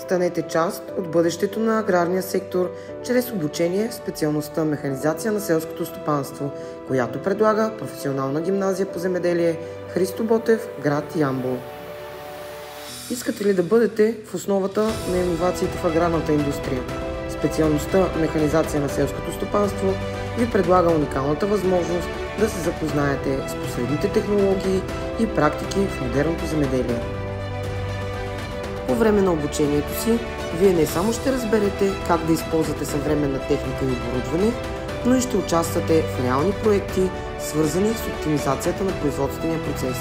Станете част от бъдещето на аграрния сектор чрез обучение в специалността механизация на селското стопанство, която предлага професионална гимназия по земеделие Христо Ботев, град Ямбол. Искате ли да бъдете в основата на иновациите в аграрната индустрия? Специалността механизация на селското стопанство ви предлага уникалната възможност да се запознаете с последните технологии и практики в модерното земеделие. По време на обучението си, вие не само ще разберете как да използвате съвременна техника и оборудване, но и ще участвате в реални проекти, свързани с оптимизацията на производствения процес.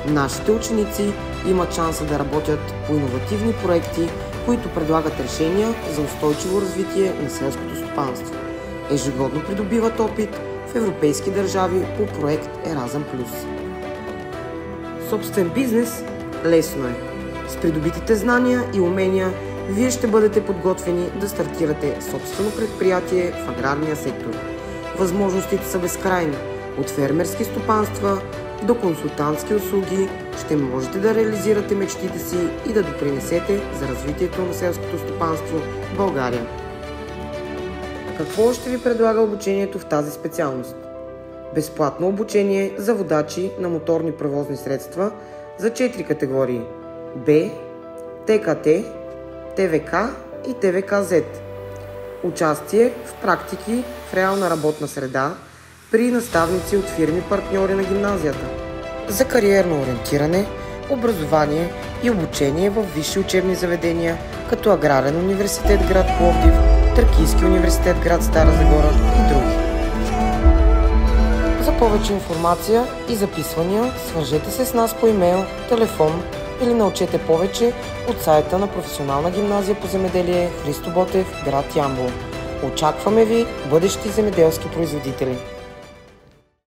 Нашите ученици имат шанса да работят по иновативни проекти, които предлагат решения за устойчиво развитие на селското стопанство. Ежегодно придобиват опит в европейски държави по проект Еразъм Плюс. Собствен бизнес лесно е. С придобитите знания и умения вие ще бъдете подготвени да стартирате собствено предприятие в аграрния сектор. Възможностите са безкрайни. От фермерски стопанства до консултантски услуги ще можете да реализирате мечтите си и да допринесете за развитието на селското стопанство в България. Какво ще ви предлага обучението в тази специалност? Безплатно обучение за водачи на моторни превозни средства за 4 категории Б, ТКТ, ТВК и ТВК-Z. Участие в практики в реална работна среда при наставници от фирми партньори на гимназията. За кариерно ориентиране, образование и обучение в висши учебни заведения, като Аграрен университет град Пловдив, Тракийски университет град Стара Загора и други. За повече информация и записвания свържете се с нас по имейл, телефон или научете повече от сайта на професионална гимназия по земеделие Христо Ботев, град Ямбол. Очакваме ви, бъдещи земеделски производители!